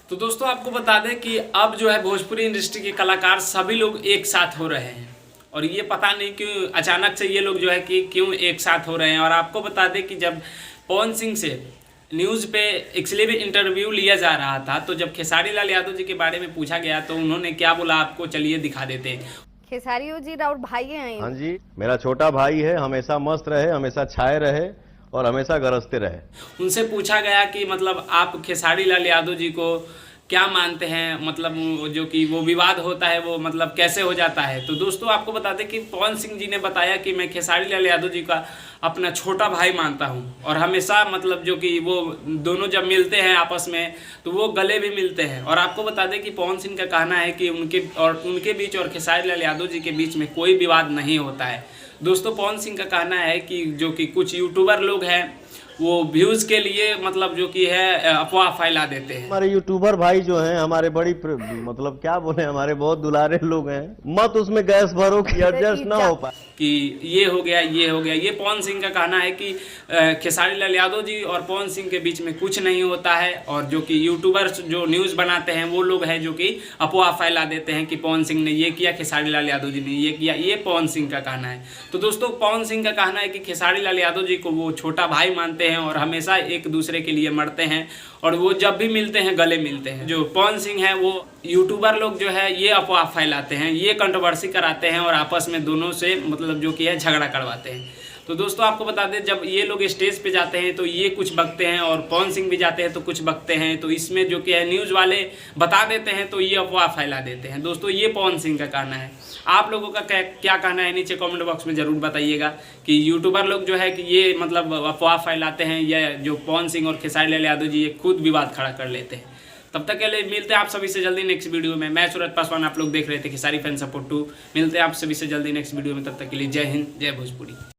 तो दोस्तों आपको बता दें कि अब जो है भोजपुरी इंडस्ट्री के कलाकार सभी लोग एक साथ हो रहे हैं और ये पता नहीं क्यों अचानक से ये लोग जो है कि क्यों एक साथ हो रहे हैं। और आपको बता दें कि जब पवन सिंह से न्यूज़ पे इसलिए भी इंटरव्यू लिया जा रहा था तो जब खेसारी लाल यादव जी के बारे में पूछा गया तो उन्होंने क्या बोला आपको चलिए दिखा देते हैं। खेसारी जी राउत भाई हैं। हाँ जी, मेरा छोटा भाई है, हमेशा मस्त रहे, हमेशा छाए रहे और हमेशा गरजते रहे। उनसे पूछा गया कि मतलब आप खेसारी लाल यादव जी को क्या मानते हैं, मतलब जो कि वो विवाद होता है वो मतलब कैसे हो जाता है। तो दोस्तों आपको बता दें कि पवन सिंह जी ने बताया कि मैं खेसारी लाल यादव जी का अपना छोटा भाई मानता हूं और हमेशा मतलब जो कि वो दोनों जब मिलते हैं आपस में तो वो गले भी मिलते हैं। और आपको बता दें कि पवन सिंह का कहना है कि उनके बीच और खेसारी लाल यादव जी के बीच में कोई विवाद नहीं होता है। दोस्तों पवन सिंह का कहना है कि जो कि कुछ यूट्यूबर लोग हैं वो व्यूज के लिए मतलब जो कि है अफवाह फैला देते हैं। हमारे यूट्यूबर भाई जो हैं हमारे मतलब क्या बोले, हमारे बहुत दुलारे लोग हैं। मत उसमें गैस भरो कि एडजस्ट ना हो पाए कि ये हो गया ये पवन सिंह का कहना है कि खेसारी लाल यादव जी और पवन सिंह के बीच में कुछ नहीं होता है। और जो कि यूट्यूबर्स जो न्यूज़ बनाते हैं वो लोग हैं जो कि अफवाह फैला देते हैं कि पवन सिंह ने ये किया, खेसारी लाल यादव जी ने ये किया। ये पवन सिंह का कहना है। तो दोस्तों पवन सिंह का कहना है कि खेसारी लाल यादव जी को वो छोटा भाई मानते हैं और हमेशा एक दूसरे के लिए मरते हैं और वो जब भी मिलते हैं गले मिलते हैं। जो पवन सिंह है वो यूट्यूबर लोग जो है ये अफवाह फैलाते हैं, ये कंट्रोवर्सी कराते हैं और आपस में दोनों से मतलब जो कि है झगड़ा करवाते हैं। तो दोस्तों आपको बता दें जब ये लोग स्टेज पे जाते हैं तो ये कुछ बकते हैं और पवन सिंह भी जाते हैं तो कुछ बकते हैं। तो इसमें जो कि है न्यूज़ वाले बता देते हैं तो ये अफवाह फैला देते हैं। दोस्तों ये पवन सिंह का कहना है। आप लोगों का क्या कहना है नीचे कमेंट बॉक्स में ज़रूर बताइएगा कि यूट्यूबर लोग जो है कि ये मतलब अफवाह फैलाते हैं या जो पवन सिंह और खेसारी लाल यादव जी ये खुद विवाद खड़ा कर लेते हैं। तब तक के लिए मिलते हैं आप सभी से जल्दी नेक्स्ट वीडियो में। मैं सूरज पासवान, आप लोग देख रहे थे खेसारी फैन सपोर्ट 2। मिलते हैं आप सभी से जल्दी नेक्स्ट वीडियो में। तब तक के लिए जय हिंद, जय भोजपुरी।